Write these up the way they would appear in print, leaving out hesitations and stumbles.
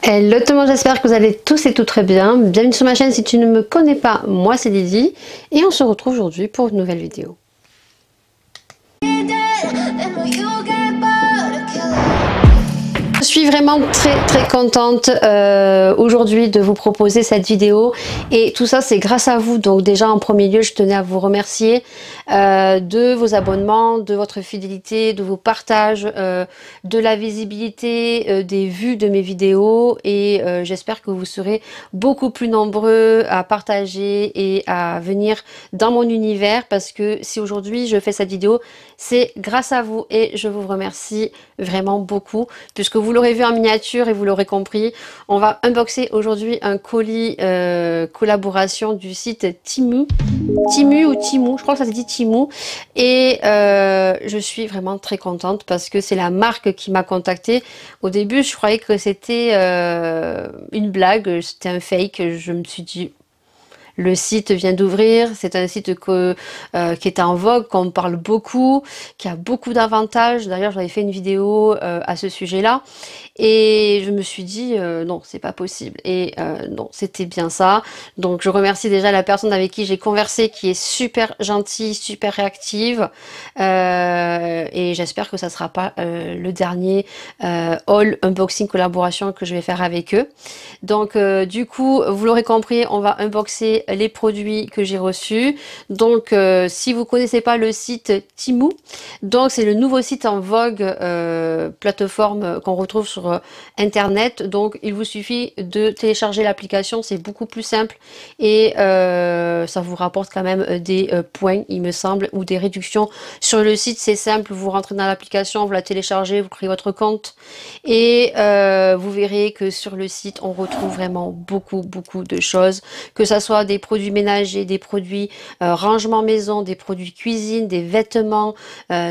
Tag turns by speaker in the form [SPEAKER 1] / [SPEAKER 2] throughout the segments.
[SPEAKER 1] Hello tout le monde, j'espère que vous allez tous et toutes très bien. Bienvenue sur ma chaîne si tu ne me connais pas, moi c'est Lydie et on se retrouve aujourd'hui pour une nouvelle vidéo. Je suis vraiment très contente aujourd'hui de vous proposer cette vidéo et tout ça c'est grâce à vous. Donc déjà en premier lieu je tenais à vous remercier de vos abonnements, de votre fidélité, de vos partages, de la visibilité, des vues de mes vidéos et j'espère que vous serez beaucoup plus nombreux à partager et à venir dans mon univers, parce que si aujourd'hui je fais cette vidéo c'est grâce à vous et je vous remercie vraiment beaucoup, puisque vous l'aurez vu en miniature et vous l'aurez compris, on va unboxer aujourd'hui un colis collaboration du site Temu ou Temu, je crois que ça se dit Temu, et je suis vraiment très contente parce que c'est la marque qui m'a contactée. Au début je croyais que c'était une blague, c'était un fake. Je me suis dit le site vient d'ouvrir, c'est un site qui est en vogue, qu'on parle beaucoup, qui a beaucoup d'avantages. D'ailleurs, j'avais fait une vidéo à ce sujet-là et je me suis dit non, c'est pas possible. Et non, c'était bien ça. Donc, je remercie déjà la personne avec qui j'ai conversé, qui est super gentille, super réactive. Et j'espère que ça sera pas le dernier haul unboxing collaboration que je vais faire avec eux. Donc, du coup, vous l'aurez compris, on va unboxer les produits que j'ai reçus. Donc si vous connaissez pas le site Temu, donc c'est le nouveau site en vogue, plateforme qu'on retrouve sur internet. Donc il vous suffit de télécharger l'application, c'est beaucoup plus simple et ça vous rapporte quand même des points, il me semble, ou des réductions sur le site. C'est simple, vous rentrez dans l'application, vous la téléchargez, vous créez votre compte et vous verrez que sur le site on retrouve vraiment beaucoup de choses, que ça soit des produits ménagers, des produits rangement maison, des produits cuisine, des vêtements,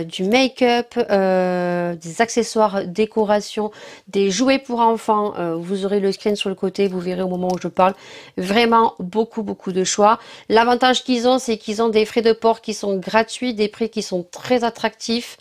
[SPEAKER 1] du make-up, des accessoires décoration, des jouets pour enfants. Vous aurez le screen sur le côté, vous verrez au moment où je parle. Vraiment beaucoup de choix. L'avantage qu'ils ont, c'est qu'ils ont des frais de port qui sont gratuits, des prix qui sont très attractifs.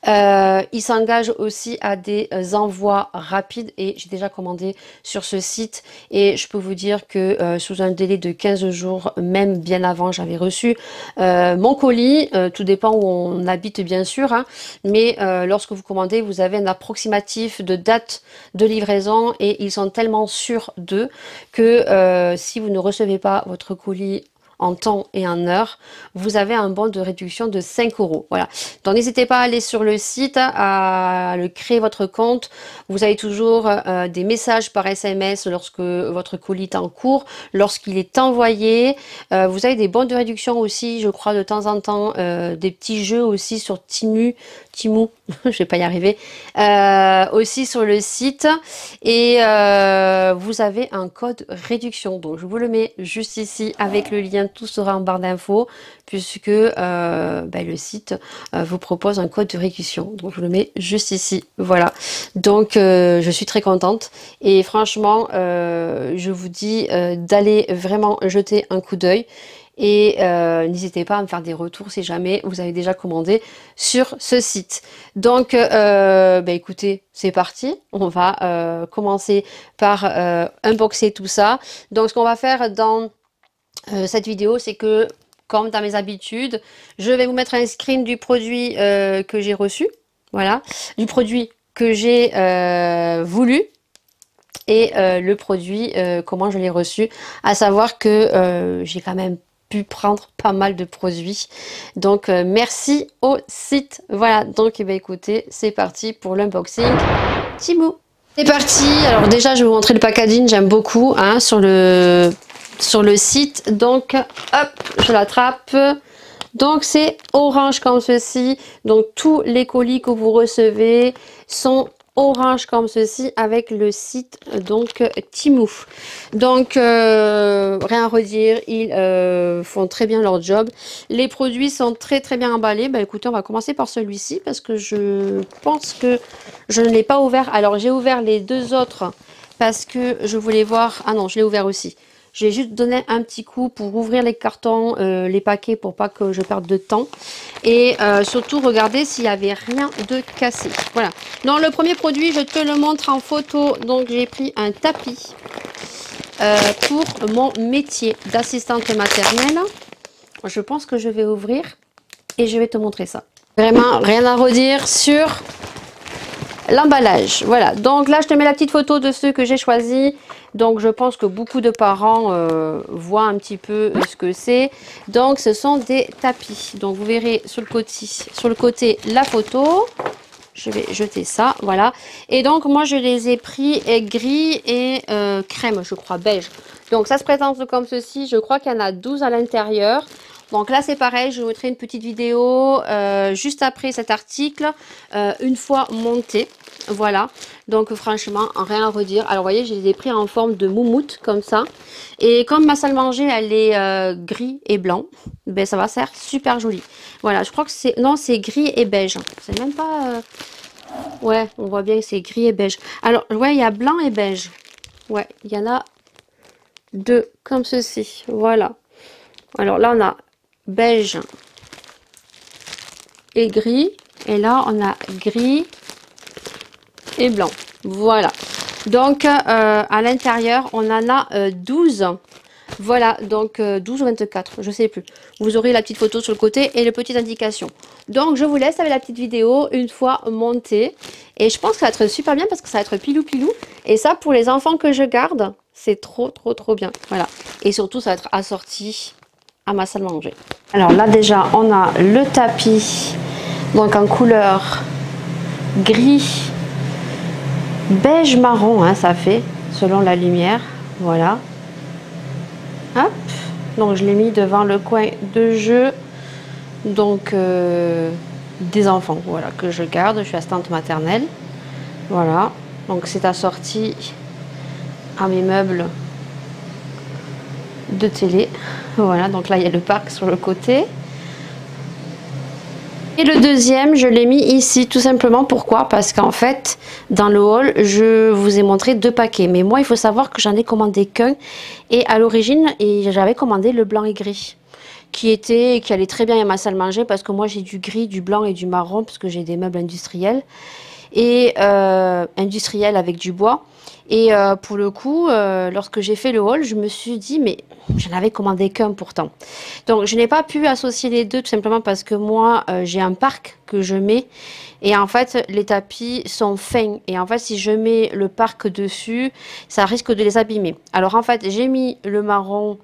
[SPEAKER 1] Ils s'engagent aussi à des envois rapides et j'ai déjà commandé sur ce site et je peux vous dire que sous un délai de 15 jours, même bien avant, j'avais reçu mon colis. Tout dépend où on habite bien sûr, hein, mais lorsque vous commandez, vous avez un approximatif de date de livraison et ils sont tellement sûrs d'eux que si vous ne recevez pas votre colis en temps et en heure, vous avez un bon de réduction de 5 €. Voilà. Donc n'hésitez pas à aller sur le site, à créer votre compte. Vous avez toujours des messages par SMS lorsque votre colis est en cours, lorsqu'il est envoyé. Vous avez des bons de réduction aussi, je crois, de temps en temps, des petits jeux aussi sur Temu, je vais pas y arriver, aussi sur le site. Et vous avez un code réduction, donc je vous le mets juste ici avec le lien, tout sera en barre d'infos, puisque le site vous propose un code de réduction, donc je le mets juste ici. Voilà, donc je suis très contente et franchement je vous dis d'aller vraiment jeter un coup d'œil. Et n'hésitez pas à me faire des retours si jamais vous avez déjà commandé sur ce site. Donc écoutez, c'est parti, on va commencer par unboxer tout ça. Donc ce qu'on va faire dans cette vidéo, c'est que comme dans mes habitudes, je vais vous mettre un screen du produit que j'ai reçu, voilà, du produit que j'ai voulu, et le produit comment je l'ai reçu, à savoir que j'ai quand même pu prendre pas mal de produits, donc merci au site. Voilà, donc écoutez, c'est parti pour l'unboxing Temu. C'est parti. Alors déjà je vais vous montrer le packaging, j'aime beaucoup, hein, sur le site. Donc hop, je l'attrape. Donc c'est orange comme ceci, donc tous les colis que vous recevez sont orange comme ceci avec le site donc Temu. Donc rien à redire, ils font très bien leur job. Les produits sont très bien emballés. Bah écoutez, on va commencer par celui-ci parce que je pense que je ne l'ai pas ouvert. Alors j'ai ouvert les deux autres parce que je voulais voir. Ah non, je l'ai ouvert aussi. Je vais juste donner un petit coup pour ouvrir les cartons, les paquets pour pas que je perde de temps. Et surtout regarder s'il n'y avait rien de cassé. Voilà. Dans le premier produit, je te le montre en photo. Donc j'ai pris un tapis pour mon métier d'assistante maternelle. Je pense que je vais ouvrir et je vais te montrer ça. Vraiment rien à redire sur l'emballage. Voilà, donc là je te mets la petite photo de ceux que j'ai choisis. Donc je pense que beaucoup de parents voient un petit peu ce que c'est. Donc ce sont des tapis. Donc vous verrez sur le côté la photo. Je vais jeter ça, voilà. Et donc moi je les ai pris gris et crème, je crois, beige. Donc ça se présente comme ceci. Je crois qu'il y en a 12 à l'intérieur. Donc là c'est pareil, je vous mettrai une petite vidéo juste après cet article, une fois monté. Voilà, donc franchement rien à redire. Alors vous voyez, je les ai pris en forme de moumoute comme ça. Et comme ma salle à manger elle est gris et blanc, ben ça va faire super joli. Voilà, je crois que c'est, non c'est gris et beige. C'est même pas, ouais on voit bien que c'est gris et beige. Alors ouais il y a blanc et beige. Ouais, il y en a deux comme ceci, voilà. Alors là on a beige et gris, et là on a gris et blanc, voilà. Donc à l'intérieur on en a 12, voilà, donc 12 ou 24, je sais plus. Vous aurez la petite photo sur le côté et les petites indications. Donc je vous laisse avec la petite vidéo une fois montée, et je pense que ça va être super bien parce que ça va être pilou pilou, et ça pour les enfants que je garde c'est trop bien, voilà. Et surtout ça va être assorti à ma salle à manger. Alors là déjà on a le tapis, donc en couleur gris beige marron, hein, ça fait selon la lumière, voilà. Hop, donc je l'ai mis devant le coin de jeu, donc des enfants, voilà, que je garde. Je suis assistante maternelle, voilà, donc c'est assorti à mes meubles de télé. Voilà, donc là il y a le parc sur le côté. Et le deuxième, je l'ai mis ici, tout simplement. Pourquoi? Parce qu'en fait, dans le haul, je vous ai montré 2 paquets. Mais moi, il faut savoir que j'en ai commandé qu'un. Et à l'origine, j'avais commandé le blanc et gris, qui allait très bien à ma salle à manger, parce que moi, j'ai du gris, du blanc et du marron, parce que j'ai des meubles industriels. Et industriels avec du bois. Et pour le coup, lorsque j'ai fait le haul, je me suis dit, mais j'en avais commandé qu'un pourtant. Donc je n'ai pas pu associer les deux, tout simplement parce que moi, j'ai un parc que je mets. Et en fait, les tapis sont fins. Et en fait, si je mets le parc dessus, ça risque de les abîmer. Alors en fait, j'ai mis le marron,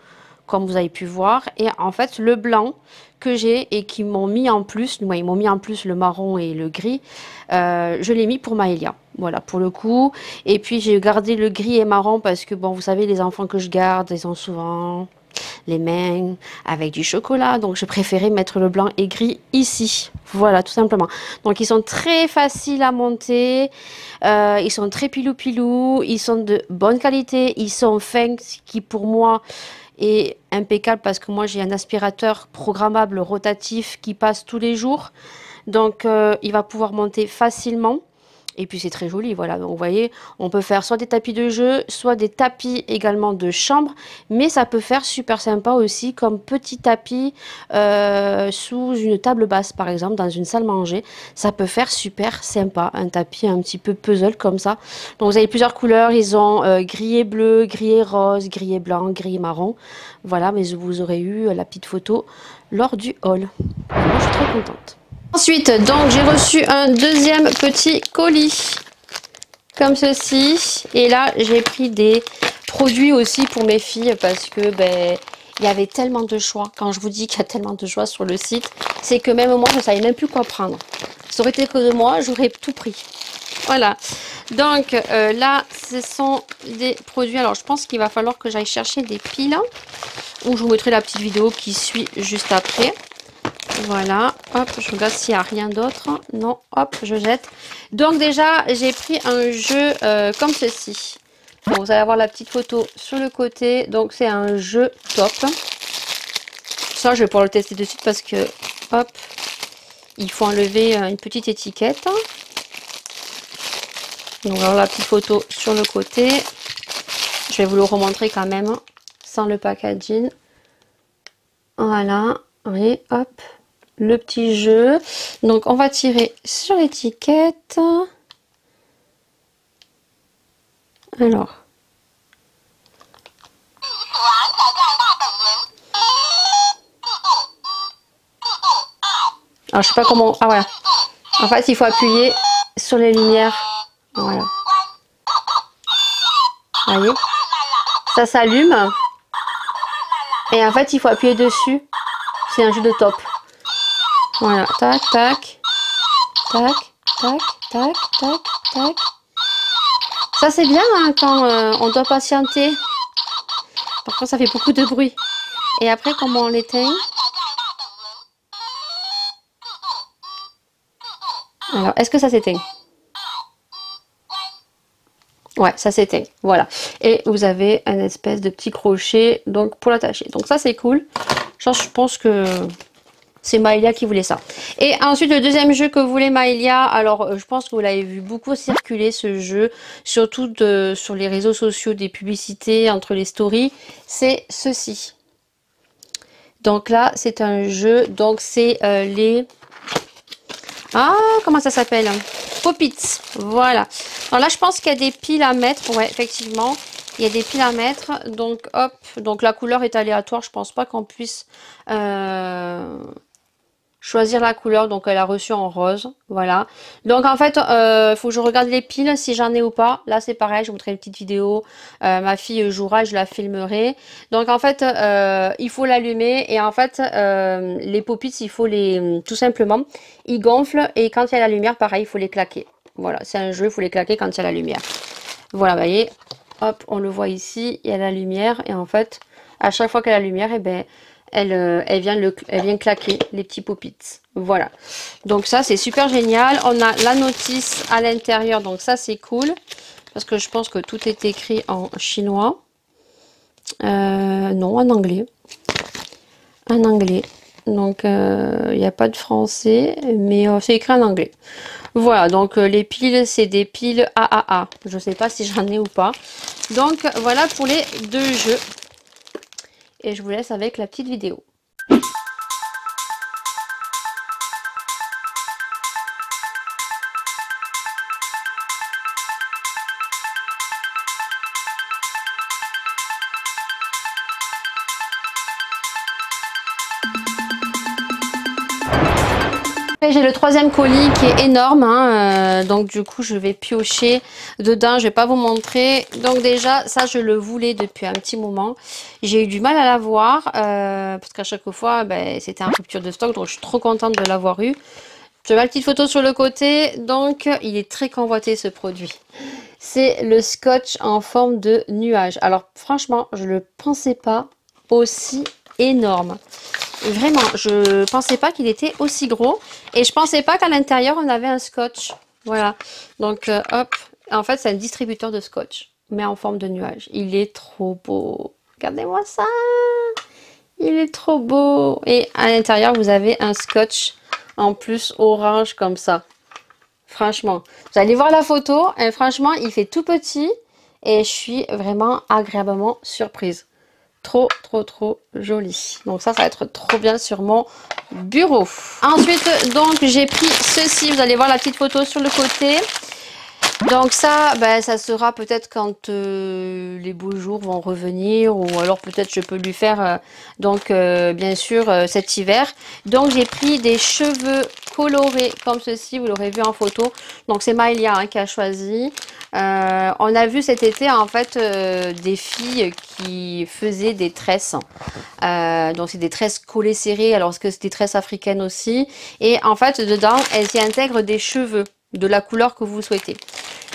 [SPEAKER 1] comme vous avez pu voir. Et en fait, le blanc que j'ai et qui m'ont mis en plus, moi, ils m'ont mis en plus le marron et le gris, je l'ai mis pour Maëlia. Voilà, pour le coup. Et puis, j'ai gardé le gris et marron parce que, bon, vous savez, les enfants que je garde, ils ont souvent les mains avec du chocolat. Donc, je préférais mettre le blanc et gris ici. Voilà, tout simplement. Donc, ils sont très faciles à monter. Ils sont très pilou-pilou. Ils sont de bonne qualité. Ils sont fins, ce qui, pour moi, est impeccable parce que moi, j'ai un aspirateur programmable rotatif qui passe tous les jours. Donc, il va pouvoir monter facilement. Et puis c'est très joli, voilà. Donc vous voyez, on peut faire soit des tapis de jeu, soit des tapis également de chambre. Mais ça peut faire super sympa aussi comme petit tapis sous une table basse, par exemple, dans une salle manger. Ça peut faire super sympa, un tapis un petit peu puzzle comme ça. Donc vous avez plusieurs couleurs, ils ont gris et bleu, gris et rose, gris et blanc, gris et marron. Voilà, mais vous aurez eu la petite photo lors du haul. Moi je suis très contente. Ensuite, donc j'ai reçu un deuxième petit colis, comme ceci. Et là, j'ai pris des produits aussi pour mes filles parce que ben, il y avait tellement de choix. Quand je vous dis qu'il y a tellement de choix sur le site, c'est que même moi, je ne savais même plus quoi prendre. Ça aurait été que de moi, j'aurais tout pris. Voilà. Donc là, ce sont des produits. Alors, je pense qu'il va falloir que j'aille chercher des piles. Ou je vous mettrai la petite vidéo qui suit juste après. Voilà, hop, je regarde s'il n'y a rien d'autre. Non, hop, je jette. Donc déjà, j'ai pris un jeu comme ceci. Donc, vous allez avoir la petite photo sur le côté. Donc c'est un jeu top. Ça, je vais pouvoir le tester de suite parce que, hop, il faut enlever une petite étiquette. Donc alors la petite photo sur le côté. Je vais vous le remontrer quand même. sans le packaging. Voilà, oui, hop, le petit jeu. Donc on va tirer sur l'étiquette. Alors. Alors je sais pas comment. Ah voilà. En fait il faut appuyer sur les lumières. Voilà. Vous voyez? Ça s'allume. Et en fait il faut appuyer dessus. C'est un jeu de top. Voilà. Tac, tac. Tac, tac, tac, tac, tac. Ça c'est bien hein, quand on doit patienter. Par contre ça fait beaucoup de bruit. Et après comment on l'éteint? Alors, est-ce que ça s'éteint? Ouais, ça s'éteint. Voilà. Et vous avez un espèce de petit crochet donc pour l'attacher. Donc ça, c'est cool. Genre, je pense que c'est Maëlia qui voulait ça. Et ensuite, le deuxième jeu que voulait Maëlia, alors je pense que vous l'avez vu beaucoup circuler ce jeu, surtout sur les réseaux sociaux, des publicités, entre les stories, c'est ceci. Donc là, c'est un jeu, donc c'est les... Ah, comment ça s'appelle? Pop-Its, voilà. Alors là, je pense qu'il y a des piles à mettre. Ouais, effectivement, il y a des piles à mettre. Donc, hop. Donc, la couleur est aléatoire. Je pense pas qu'on puisse choisir la couleur. Donc, elle a reçu en rose. Voilà. Donc, en fait, il faut que je regarde les piles, si j'en ai ou pas. Là, c'est pareil. Je vous montrerai une petite vidéo. Ma fille jouera, je la filmerai. Donc, en fait, il faut l'allumer. Et en fait, les Pop-Its, il faut les... Tout simplement, ils gonflent. Et quand il y a la lumière, pareil, il faut les claquer. Voilà, c'est un jeu, il faut les claquer quand il y a la lumière. Voilà, vous voyez. Hop, on le voit ici. Il y a la lumière. Et en fait, à chaque fois qu'il y a la lumière, eh ben... Elle vient claquer les petits Pop-Its. Voilà. Donc ça, c'est super génial. On a la notice à l'intérieur. Donc ça, c'est cool. Parce que je pense que tout est écrit en chinois. Non, en anglais. En anglais. Donc, il n'y a pas de français. Mais c'est écrit en anglais. Voilà. Donc, les piles, c'est des piles AAA. Je ne sais pas si j'en ai ou pas. Donc, voilà pour les deux jeux. Et je vous laisse avec la petite vidéo. J'ai le troisième colis qui est énorme, hein, donc du coup je vais piocher dedans, je vais pas vous montrer. Donc déjà ça je le voulais depuis un petit moment, j'ai eu du mal à l'avoir parce qu'à chaque fois ben, c'était en rupture de stock, donc je suis trop contente de l'avoir eu. Je mets la petite photo sur le côté, donc il est très convoité ce produit. C'est le scotch en forme de nuage. Alors franchement je ne le pensais pas aussi énorme. Vraiment, je pensais pas qu'il était aussi gros. Et je pensais pas qu'à l'intérieur, on avait un scotch. Voilà. Donc, hop. En fait, c'est un distributeur de scotch. Mais en forme de nuage. Il est trop beau. Regardez-moi ça. Il est trop beau. Et à l'intérieur, vous avez un scotch en plus orange comme ça. Franchement. Vous allez voir la photo. Et franchement, il fait tout petit. Et je suis vraiment agréablement surprise. Trop, trop, trop joli. Donc ça va être trop bien sur mon bureau. Ensuite, donc, j'ai pris ceci. Vous allez voir la petite photo sur le côté. Donc ça, ben, ça sera peut-être quand les beaux jours vont revenir. Ou alors peut-être je peux lui faire, bien sûr, cet hiver. Donc j'ai pris des cheveux colorés comme ceci. Vous l'aurez vu en photo. Donc c'est Maëlia hein, qui a choisi. On a vu cet été en fait des filles qui faisaient des tresses. Donc c'est des tresses collées serrées. Alors est-ce que c'est des tresses africaines aussi? Et en fait dedans, elles y intègrent des cheveux de la couleur que vous souhaitez.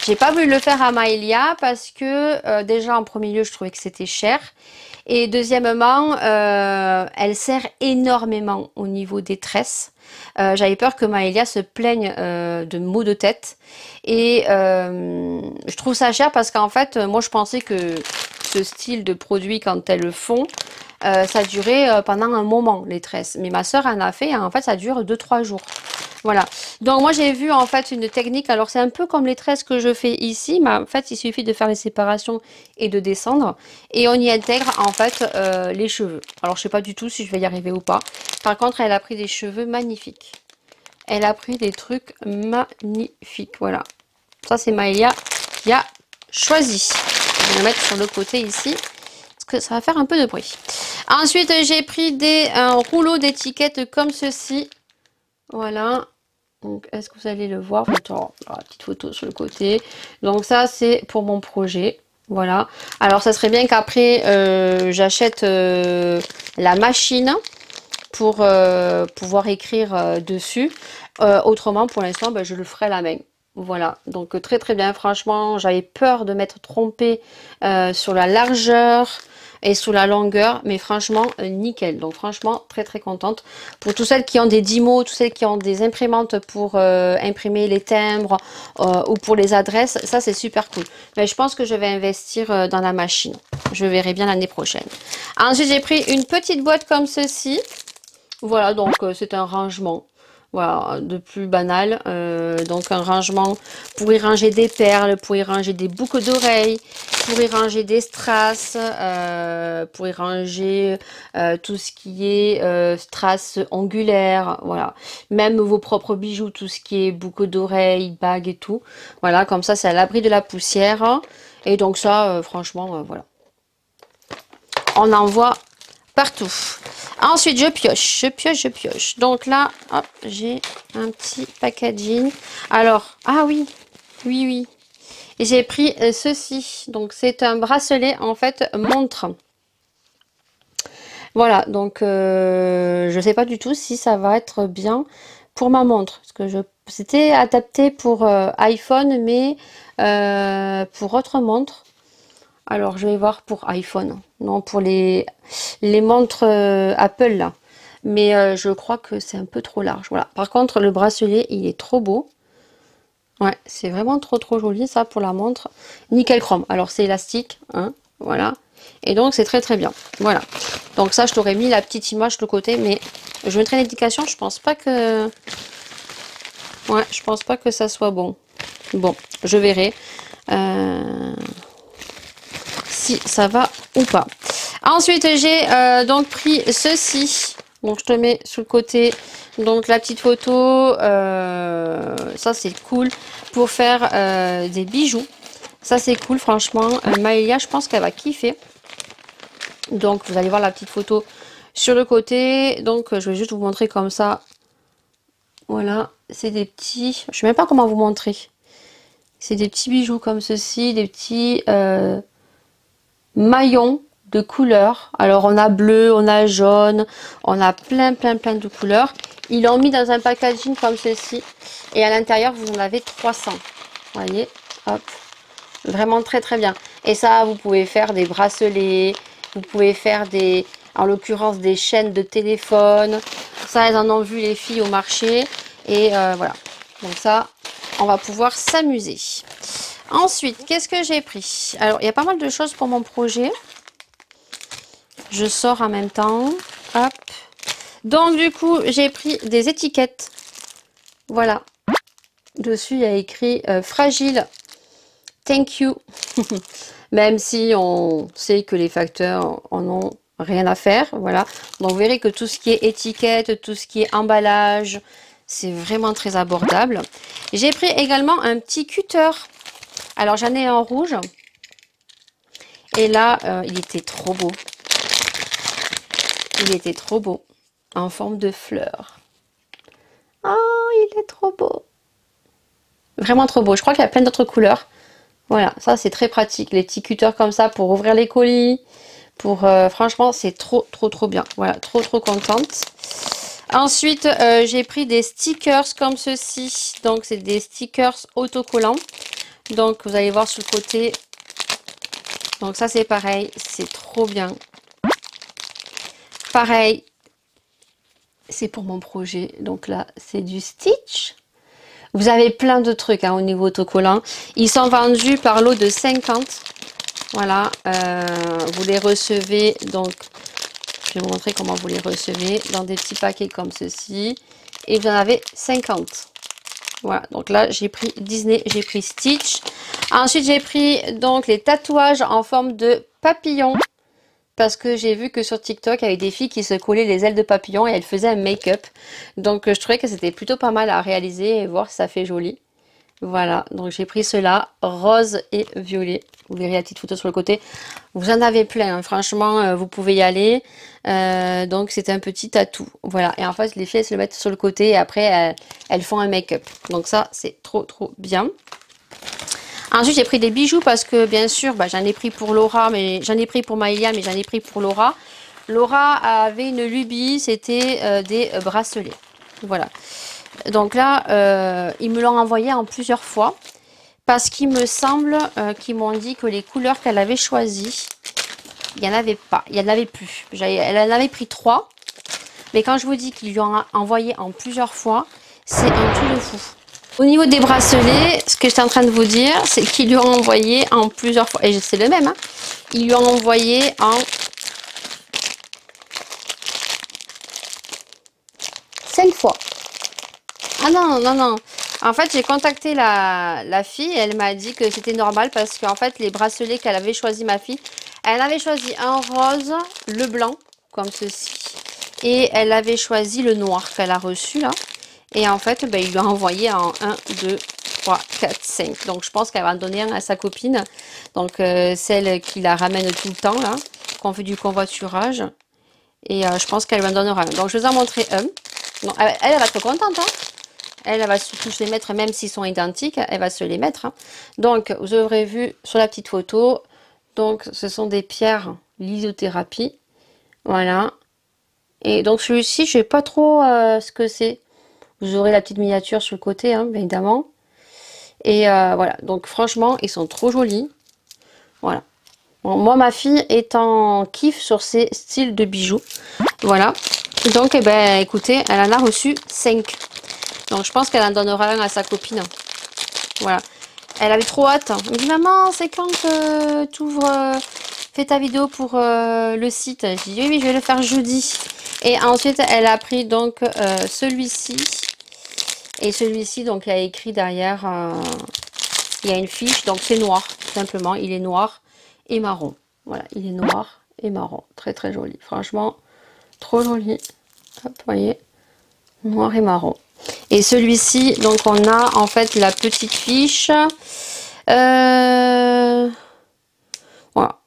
[SPEAKER 1] J'ai pas voulu le faire à Maëlia parce que déjà en premier lieu je trouvais que c'était cher et deuxièmement elle sert énormément au niveau des tresses. J'avais peur que Maëlia se plaigne de maux de tête et je trouve ça cher parce qu'en fait moi je pensais que ce style de produit quand elles le font ça durait pendant un moment les tresses, mais ma soeur en a fait en fait ça dure 2-3 jours. Voilà. Donc moi j'ai vu en fait une technique, alors c'est un peu comme les tresses que je fais ici, mais en fait il suffit de faire les séparations et de descendre. Et on y intègre en fait les cheveux. Alors je sais pas du tout si je vais y arriver ou pas. Par contre elle a pris des cheveux magnifiques. Elle a pris des trucs magnifiques. Voilà. Ça c'est Maëlia qui a choisi. Je vais le mettre sur le côté ici. Parce que ça va faire un peu de bruit. Ensuite j'ai pris des rouleaux d'étiquettes comme ceci. Voilà. Donc, est-ce que vous allez le voir? Attends, la petite photo sur le côté. Donc, ça, c'est pour mon projet. Voilà. Alors, ça serait bien qu'après, j'achète la machine pour pouvoir écrire dessus. Autrement, pour l'instant, ben, je le ferai à la main. Voilà. Donc, très, très bien. Franchement, j'avais peur de m'être trompée sur la largeur et sous la longueur, mais franchement nickel. Donc franchement très très contente pour tous celles qui ont des Dymo, tous celles qui ont des imprimantes pour imprimer les timbres ou pour les adresses, ça c'est super cool. Mais je pense que je vais investir dans la machine, je verrai bien l'année prochaine. Ensuite j'ai pris une petite boîte comme ceci, voilà. Donc c'est un rangement, voilà, de plus banal. Donc un rangement pour y ranger des perles, pour y ranger des boucles d'oreilles, pour y ranger des strass, pour y ranger tout ce qui est strass angulaire, voilà. Même vos propres bijoux, tout ce qui est boucles d'oreilles, bagues et tout. Voilà, comme ça c'est à l'abri de la poussière. Et donc ça, franchement, voilà. On en voit partout. Ensuite, je pioche, je pioche, je pioche. Donc là, hop, j'ai un petit packaging. Alors, ah oui, oui, oui. J'ai pris ceci. Donc, c'est un bracelet, en fait, montre. Voilà, donc je ne sais pas du tout si ça va être bien pour ma montre. Parce que c'était adapté pour iPhone, mais pour autre montre. Alors, je vais voir pour iPhone. Non, pour les montres Apple, là. Mais je crois que c'est un peu trop large. Voilà. Par contre, le bracelet, il est trop beau. Ouais, c'est vraiment trop, trop joli, ça, pour la montre. Nickel chrome. Alors, c'est élastique, hein. Voilà. Et donc, c'est très, très bien. Voilà. Donc, ça, je t'aurais mis la petite image de côté. Mais je mettrai l'indication. Je pense pas que... Ouais, je pense pas que ça soit bon. Bon, je verrai. Si ça va ou pas. Ensuite j'ai donc pris ceci, donc je te mets sur le côté, donc la petite photo, ça c'est cool pour faire des bijoux, ça c'est cool franchement. Maëlia, je pense qu'elle va kiffer. Donc vous allez voir la petite photo sur le côté. Donc je vais juste vous montrer comme ça. Voilà, c'est des petits, je sais même pas comment vous montrer, c'est des petits bijoux comme ceci, des petits maillons de couleurs. Alors on a bleu, on a jaune, on a plein de couleurs. Ils l'ont mis dans un packaging comme ceci et à l'intérieur vous en avez 300. Vous voyez, hop, vraiment très très bien. Et ça, vous pouvez faire des bracelets, vous pouvez faire des, en l'occurrence, des chaînes de téléphone. Ça, elles en ont vu les filles au marché et voilà. Donc ça, on va pouvoir s'amuser. Ensuite, qu'est-ce que j'ai pris? Alors, il y a pas mal de choses pour mon projet. Je sors en même temps. Hop. Donc, du coup, j'ai pris des étiquettes. Voilà. Dessus, il y a écrit fragile. Thank you. Même si on sait que les facteurs en ont rien à faire. Voilà. Donc, vous verrez que tout ce qui est étiquette, tout ce qui est emballage, c'est vraiment très abordable. J'ai pris également un petit cutter. Alors j'en ai un rouge. Et là, il était trop beau. Il était trop beau. En forme de fleur. Oh, il est trop beau. Vraiment trop beau. Je crois qu'il y a plein d'autres couleurs. Voilà, ça c'est très pratique. Les petits cutters comme ça pour ouvrir les colis. Pour franchement, c'est trop bien. Voilà, trop contente. Ensuite, j'ai pris des stickers comme ceci. Donc c'est des stickers autocollants. Donc vous allez voir sur le côté. Donc ça c'est pareil, c'est trop bien. Pareil, c'est pour mon projet. Donc là c'est du Stitch. Vous avez plein de trucs hein, au niveau autocollant. Ils sont vendus par lot de 50. Voilà, vous les recevez. Donc je vais vous montrer comment vous les recevez. Dans des petits paquets comme ceci. et vous en avez 50. Voilà, donc là j'ai pris Disney, j'ai pris Stitch. Ensuite j'ai pris donc les tatouages en forme de papillon. Parce que j'ai vu que sur TikTok, il y avait des filles qui se collaient les ailes de papillon et elles faisaient un make-up. Donc je trouvais que c'était plutôt pas mal à réaliser et voir si ça fait joli. Voilà, donc j'ai pris cela, rose et violet. Vous verrez la petite photo sur le côté. Vous en avez plein, hein. Franchement, vous pouvez y aller. Donc c'est un petit tatou. Voilà, et en fait les filles elles se le mettent sur le côté et après elles font un make-up. Donc ça c'est trop bien. Ensuite, j'ai pris des bijoux parce que, bien sûr, bah, j'en ai pris pour Laura, mais j'en ai pris pour Maëlia, mais j'en ai pris pour Laura. Laura avait une lubie, c'était des bracelets. Voilà. Donc là, ils me l'ont envoyé en plusieurs fois parce qu'il me semble qu'ils m'ont dit que les couleurs qu'elle avait choisies, il n'y en avait pas, il n'y en avait plus. Elle en avait pris 3, mais quand je vous dis qu'ils lui ont envoyé en plusieurs fois, c'est un truc de fou. Au niveau des bracelets, ce que j'étais en train de vous dire, c'est qu'ils lui ont envoyé en plusieurs fois, et c'est le même, hein, ils lui ont envoyé en 5 fois. Ah non. En fait, j'ai contacté la fille, et elle m'a dit que c'était normal parce qu'en fait, les bracelets qu'elle avait choisi, ma fille, elle avait choisi un rose, le blanc, comme ceci, et elle avait choisi le noir qu'elle a reçu là. Et en fait, ben, il lui a envoyé en 1, 2, 3, 4, 5. Donc, je pense qu'elle va en donner un à sa copine. Donc, celle qui la ramène tout le temps, là. Qu'on fait du convoiturage. Et je pense qu'elle lui en donnera un. Donc, je vous en montrer un. Donc, elle va être contente, hein. Elle va surtout se les mettre, même s'ils sont identiques. Elle va se les mettre, hein. Donc, vous aurez vu sur la petite photo. Donc, ce sont des pierres lithothérapie. Voilà. Et donc, celui-ci, je ne sais pas trop ce que c'est. Vous aurez la petite miniature sur le côté, hein, bien évidemment. Et voilà, donc franchement, ils sont trop jolis. Voilà. Bon, moi, ma fille est en kiff sur ces styles de bijoux. Voilà. Donc, eh ben, écoutez, elle en a reçu 5. Donc, je pense qu'elle en donnera un à sa copine. Voilà. Elle avait trop hâte. Elle me dit, maman, c'est quand que tu ouvres, fais ta vidéo pour le site? Je dis, oui, je vais le faire jeudi. Et ensuite, elle a pris donc celui-ci. Et celui-ci, donc, il y a écrit derrière, il y a une fiche, donc c'est noir, tout simplement. Il est noir et marron. Voilà, il est noir et marron. Très, très joli. Franchement, trop joli. Hop, vous voyez, noir et marron. Et celui-ci, donc, on a en fait la petite fiche. Voilà,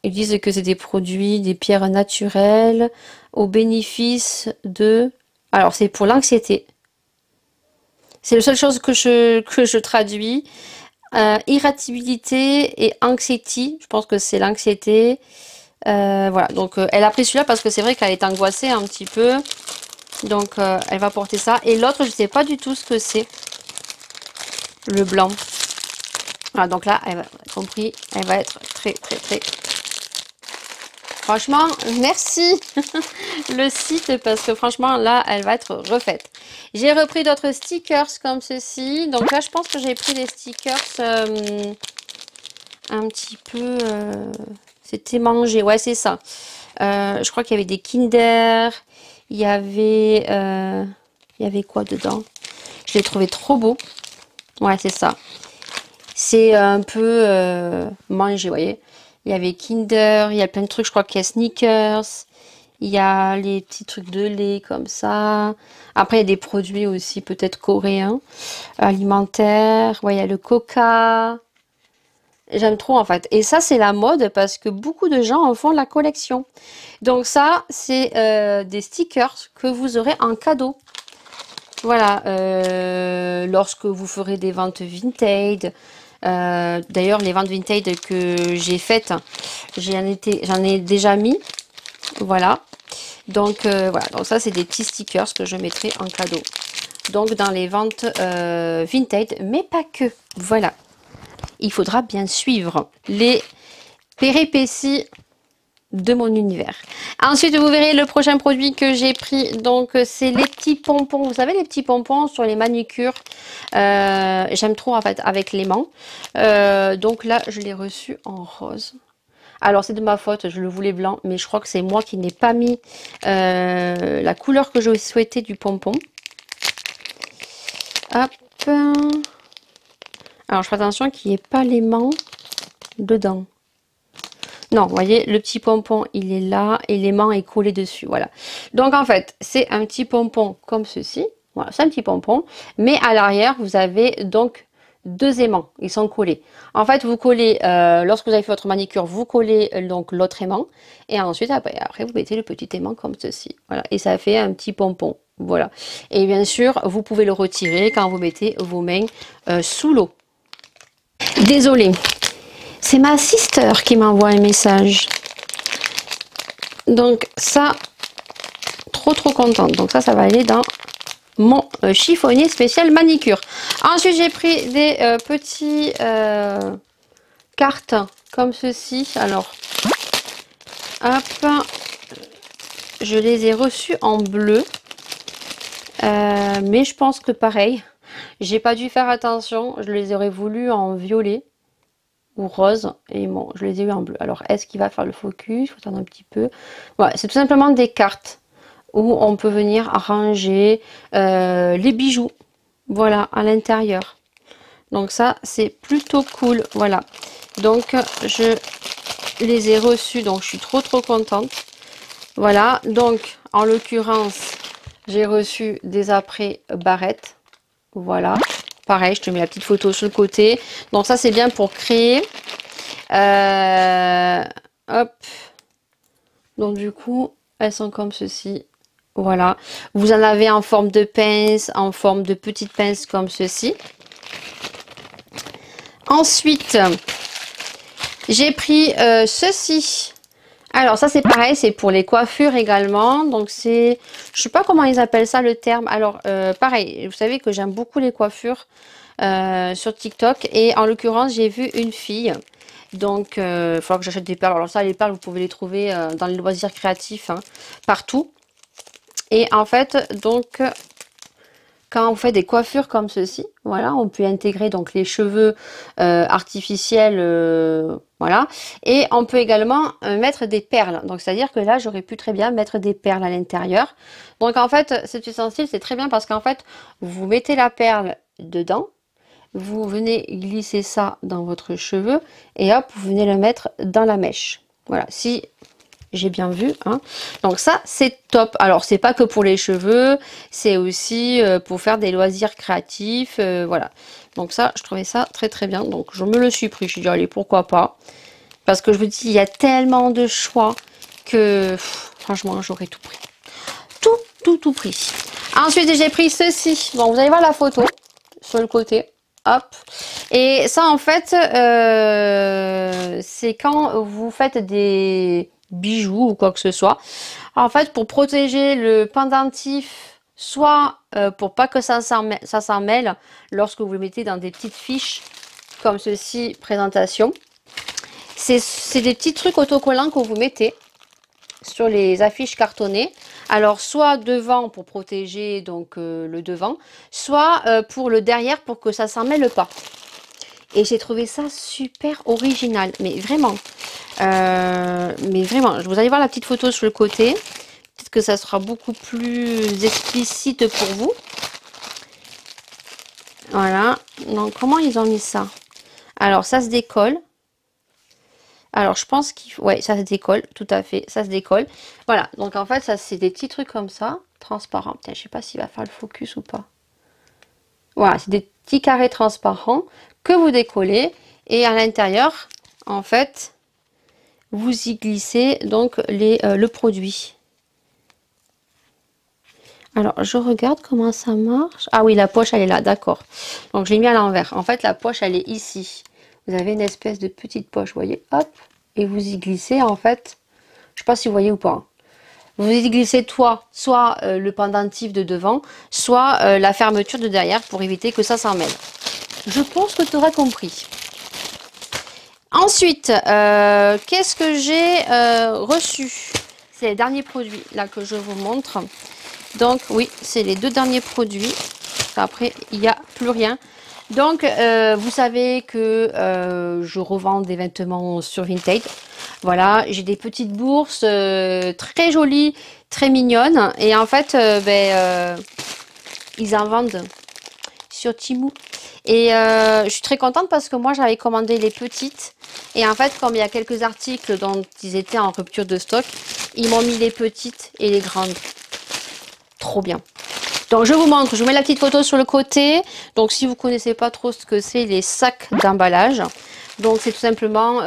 [SPEAKER 1] ils disent que c'est des produits, des pierres naturelles, au bénéfice de... Alors, c'est pour l'anxiété. C'est la seule chose que je traduis. Irritabilité et anxiété. Je pense que c'est l'anxiété. Voilà, donc elle a pris celui-là parce que c'est vrai qu'elle est angoissée un petit peu. Donc elle va porter ça. Et l'autre, je ne sais pas du tout ce que c'est. Le blanc. Voilà, donc là, elle va, compris, elle va être très. Franchement, merci le site parce que franchement, là, elle va être refaite. J'ai repris d'autres stickers comme ceci. Donc là, je pense que j'ai pris des stickers un petit peu... c'était mangé, ouais, c'est ça. Je crois qu'il y avait des Kinder. Il y avait quoi dedans? Je l'ai trouvé trop beau. Ouais, c'est ça. C'est un peu mangé, vous voyez. Il y avait Kinder, il y a plein de trucs, je crois qu'il y a Snickers, il y a les petits trucs de lait comme ça. Après, il y a des produits aussi peut-être coréens, alimentaires. Ouais, il y a le Coca. J'aime trop en fait. Et ça, c'est la mode parce que beaucoup de gens en font la collection. Donc ça, c'est des stickers que vous aurez en cadeau. Voilà, lorsque vous ferez des ventes vintage. D'ailleurs, les ventes vintage que j'ai faites, j'en ai déjà mis. Voilà. Donc, voilà. Donc, ça, c'est des petits stickers que je mettrai en cadeau. Donc, dans les ventes vintage, mais pas que. Voilà. Il faudra bien suivre les péripéties de mon univers. Ensuite, vous verrez le prochain produit que j'ai pris. Donc, c'est les petits pompons. Vous savez, les petits pompons sur les manucures. J'aime trop, en fait, avec l'aimant. Donc là, je l'ai reçu en rose. Alors, c'est de ma faute. Je le voulais blanc. Mais je crois que c'est moi qui n'ai pas mis la couleur que je souhaitais du pompon. Hop. Alors, je fais attention qu'il n'y ait pas l'aimant dedans. Non, vous voyez, le petit pompon, il est là et l'aimant est collé dessus. Voilà. Donc, en fait, c'est un petit pompon comme ceci. Voilà, c'est un petit pompon. Mais à l'arrière, vous avez donc deux aimants. Ils sont collés. En fait, vous collez, lorsque vous avez fait votre manicure, vous collez donc l'autre aimant. Et ensuite, après, vous mettez le petit aimant comme ceci. Voilà. Et ça fait un petit pompon. Voilà. Et bien sûr, vous pouvez le retirer quand vous mettez vos mains sous l'eau. Désolée. C'est ma sister qui m'envoie un message. Donc ça, trop contente. Donc ça va aller dans mon chiffonnier spécial manicure. Ensuite, j'ai pris des petits cartes comme ceci. Alors, hop, je les ai reçues en bleu. Mais je pense que pareil, j'ai pas dû faire attention. Je les aurais voulu en violet ou rose, et bon, je les ai eu en bleu. Alors, est-ce qu'il va faire le focus? Il faut attendre un petit peu. Voilà, c'est tout simplement des cartes où on peut venir ranger les bijoux, voilà, à l'intérieur. Donc ça, c'est plutôt cool, voilà. Donc, je les ai reçus, donc je suis trop contente. Voilà, donc, en l'occurrence, j'ai reçu des après barrettes, voilà. Pareil, je te mets la petite photo sur le côté. Donc ça, c'est bien pour créer. Hop. Donc du coup, elles sont comme ceci. Voilà. Vous en avez en forme de pince, en forme de petites pinces comme ceci. Ensuite, j'ai pris ceci. Alors ça, c'est pareil, c'est pour les coiffures également. Donc c'est, je sais pas comment ils appellent ça le terme. Alors pareil, vous savez que j'aime beaucoup les coiffures sur TikTok. Et en l'occurrence, j'ai vu une fille. Donc il va falloir que j'achète des perles. Alors ça, les perles, vous pouvez les trouver dans les loisirs créatifs, hein, partout. Et en fait, donc, quand on fait des coiffures comme ceci, voilà, on peut intégrer donc les cheveux artificiels, voilà, et on peut également mettre des perles. Donc c'est à dire que là, j'aurais pu très bien mettre des perles à l'intérieur. Donc en fait, cet ustensile, c'est très bien parce qu'en fait, vous mettez la perle dedans, vous venez glisser ça dans votre cheveu et hop, vous venez le mettre dans la mèche. Voilà, si j'ai bien vu, hein. Donc ça, c'est top. Alors, c'est pas que pour les cheveux, c'est aussi pour faire des loisirs créatifs, voilà. Donc ça, je trouvais ça très bien. Donc, je me le suis pris. Je suis dit, allez, pourquoi pas. Parce que je vous dis, il y a tellement de choix que, franchement, j'aurais tout pris. Tout pris. Ensuite, j'ai pris ceci. Bon, vous allez voir la photo sur le côté. Hop. Et ça, en fait, c'est quand vous faites des bijoux ou quoi que ce soit. En fait, pour protéger le pendentif, soit pour pas que ça s'en mêle lorsque vous le mettez dans des petites fiches comme ceci, présentation. C'est des petits trucs autocollants que vous mettez sur les affiches cartonnées. Alors, soit devant pour protéger donc le devant, soit pour le derrière pour que ça s'en mêle pas. Et j'ai trouvé ça super original, mais vraiment. Vous allez voir la petite photo sur le côté. Peut-être que ça sera beaucoup plus explicite pour vous. Voilà. Donc, comment ils ont mis ça? Alors, ça se décolle. Alors, je pense qu'il faut... Ouais, ça se décolle, tout à fait. Ça se décolle. Voilà. Donc, en fait, ça, c'est des petits trucs comme ça, transparents. Putain, je sais pas s'il va faire le focus ou pas. Voilà, c'est des petits carrés transparents que vous décollez. Et à l'intérieur, en fait, vous y glissez donc le produit. Alors, je regarde comment ça marche. Ah oui, la poche, elle est là, d'accord. Donc, je l'ai mis à l'envers. En fait, la poche, elle est ici. Vous avez une espèce de petite poche, vous voyez, hop. Et vous y glissez, en fait. Je ne sais pas si vous voyez ou pas. Vous y glissez soit le pendentif de devant, soit la fermeture de derrière pour éviter que ça s'en mêle. Je pense que tu auras compris. Ensuite, qu'est-ce que j'ai reçu? C'est les derniers produits là que je vous montre. Donc oui, c'est les deux derniers produits. Après, il n'y a plus rien. Donc, vous savez que je revends des vêtements sur Vinted. Voilà, j'ai des petites bourses très jolies, très mignonnes. Et en fait, ils en vendent sur Temu. Et je suis très contente parce que moi j'avais commandé les petites. Et en fait, comme il y a quelques articles dont ils étaient en rupture de stock, ils m'ont mis les petites et les grandes. Trop bien. Donc je vous montre, je vous mets la petite photo sur le côté. Donc si vous connaissez pas trop ce que c'est les sacs d'emballage, donc c'est tout simplement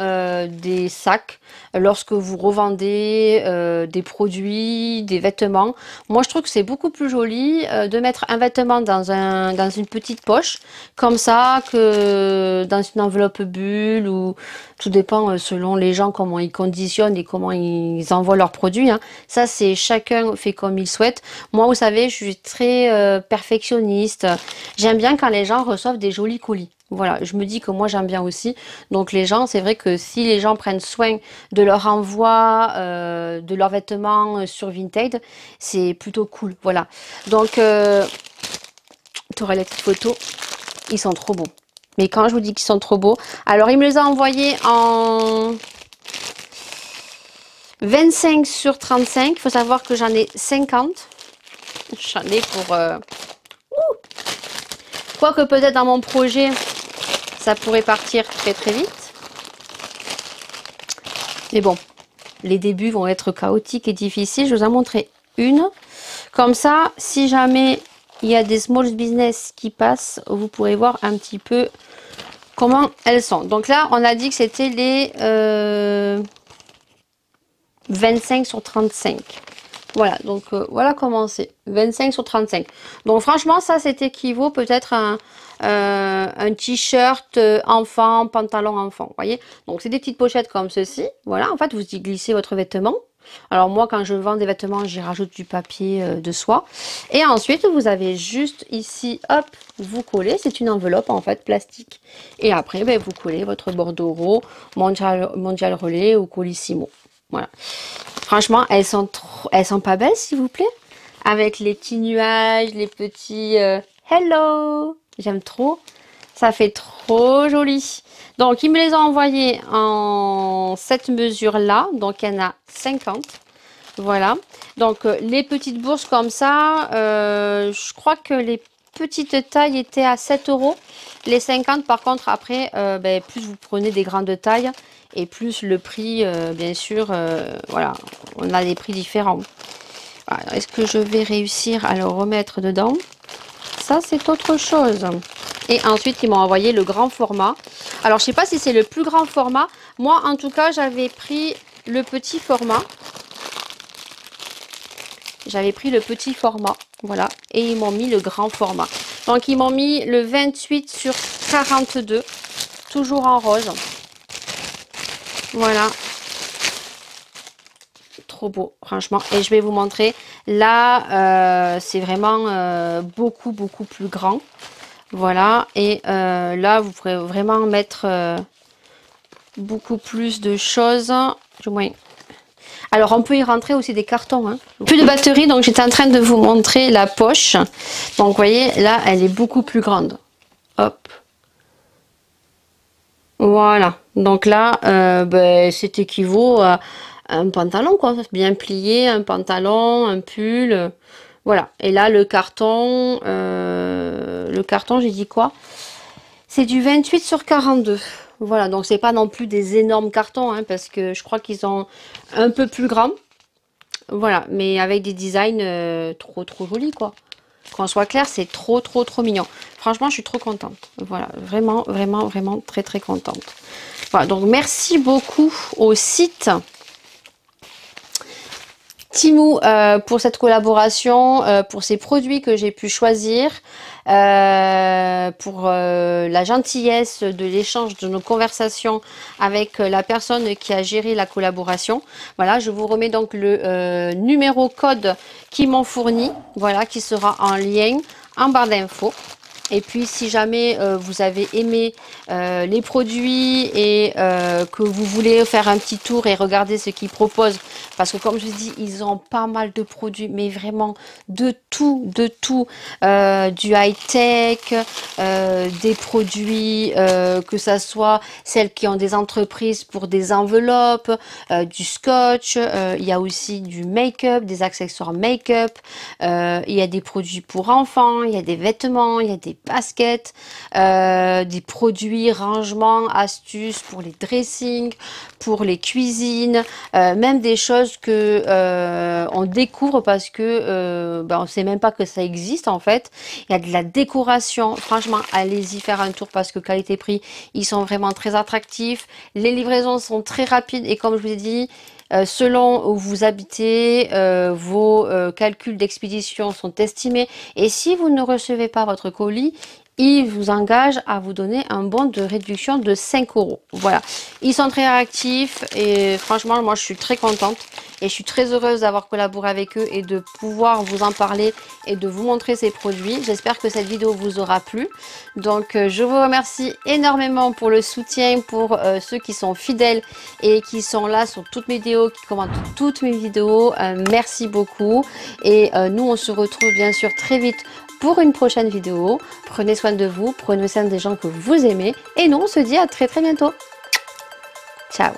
[SPEAKER 1] des sacs lorsque vous revendez des produits, des vêtements. Moi je trouve que c'est beaucoup plus joli de mettre un vêtement dans une petite poche, comme ça, que dans une enveloppe bulle, ou tout dépend selon les gens comment ils conditionnent et comment ils envoient leurs produits. Hein. Ça c'est chacun fait comme il souhaite. Moi vous savez je suis très perfectionniste. J'aime bien quand les gens reçoivent des jolis colis. Voilà, je me dis que moi j'aime bien aussi. Donc les gens, c'est vrai que si les gens prennent soin de leur envoi, de leurs vêtements sur Vinted, c'est plutôt cool. Voilà. Donc, tu auras les petites photos. Ils sont trop beaux. Mais quand je vous dis qu'ils sont trop beaux, alors il me les a envoyés en 25 sur 35. Il faut savoir que j'en ai 50. J'en ai pour... Quoique peut-être dans mon projet... Ça pourrait partir très très vite. Mais bon, les débuts vont être chaotiques et difficiles. Je vous en montrer une. Comme ça, si jamais il y a des small business qui passent, vous pourrez voir un petit peu comment elles sont. Donc là, on a dit que c'était les 25 sur 35. Voilà, donc voilà comment c'est. 25 sur 35. Donc franchement, ça, c'est équivaut peut-être à un t-shirt enfant, pantalon enfant. Vous voyez? Donc c'est des petites pochettes comme ceci. Voilà, en fait, vous y glissez votre vêtement. Alors moi, quand je vends des vêtements, j'y rajoute du papier de soie. Et ensuite, vous avez juste ici, hop, vous collez. C'est une enveloppe, en fait, plastique. Et après, ben, vous collez votre bordereau, mondial relais ou colissimo. Voilà. Franchement, elles sont pas belles, s'il vous plaît. Avec les petits nuages, les petits hello. J'aime trop. Ça fait trop joli. Donc, ils me les ont envoyés en cette mesure-là. Donc, il y en a 50. Voilà. Donc, les petites bourses comme ça, je crois que les petites tailles étaient à 7 €. Les 50, par contre, après, ben, plus vous prenez des grandes tailles et plus le prix, bien sûr, voilà, on a des prix différents. Voilà. Est-ce que je vais réussir à le remettre dedans? Ça, c'est autre chose. Et ensuite, ils m'ont envoyé le grand format. Alors, je sais pas si c'est le plus grand format. Moi, en tout cas, j'avais pris le petit format. J'avais pris le petit format. Voilà. Et ils m'ont mis le grand format. Donc, ils m'ont mis le 28 sur 42. Toujours en rose. Voilà. Trop beau, franchement. Et je vais vous montrer. Là, c'est vraiment beaucoup plus grand. Voilà. Et là, vous pourrez vraiment mettre beaucoup plus de choses. Du moins. Alors, on peut y rentrer aussi des cartons. Hein. Plus de batterie, donc j'étais en train de vous montrer la poche. Donc, vous voyez, là, elle est beaucoup plus grande. Hop. Voilà. Donc là, ben, c'est équivaut à un pantalon, quoi. Bien plié, un pantalon, un pull. Voilà. Et là, le carton, j'ai dit quoi? C'est du 28 sur 42. Voilà, donc c'est pas non plus des énormes cartons, hein, parce que je crois qu'ils sont un peu plus grands. Voilà, mais avec des designs trop jolis, quoi. Qu'on soit clair, c'est trop mignon. Franchement, je suis trop contente. Voilà, vraiment très contente. Voilà, donc merci beaucoup au site Temu pour cette collaboration, pour ces produits que j'ai pu choisir, pour la gentillesse de l'échange de nos conversations avec la personne qui a géré la collaboration. Voilà, je vous remets donc le numéro code qu'ils m'ont fourni, voilà, qui sera en lien en barre d'infos. Et puis si jamais vous avez aimé les produits et que vous voulez faire un petit tour et regarder ce qu'ils proposent, parce que comme je vous dis, ils ont pas mal de produits, mais vraiment de tout, du high-tech, des produits, que ça soit celles qui ont des entreprises pour des enveloppes, du scotch, il y a aussi du make-up, des accessoires make-up, il y a des produits pour enfants, il y a des vêtements, il y a des des baskets, des produits, rangements, astuces pour les dressings, pour les cuisines, même des choses que on découvre parce que on ne sait même pas que ça existe en fait. Il y a de la décoration, franchement allez-y faire un tour parce que qualité-prix, ils sont vraiment très attractifs. Les livraisons sont très rapides et comme je vous ai dit, selon où vous habitez, vos calculs d'expédition sont estimés et si vous ne recevez pas votre colis, il vous engage à vous donner un bon de réduction de 5 €. Voilà, ils sont très réactifs et franchement moi je suis très contente et je suis très heureuse d'avoir collaboré avec eux et de pouvoir vous en parler et de vous montrer ces produits. J'espère que cette vidéo vous aura plu. Donc je vous remercie énormément pour le soutien, pour ceux qui sont fidèles et qui sont là sur toutes mes vidéos, qui commentent toutes mes vidéos. Merci beaucoup et nous on se retrouve bien sûr très vite pour une prochaine vidéo. Prenez soin de vous, prenez soin des gens que vous aimez et nous on se dit à très bientôt. Ciao.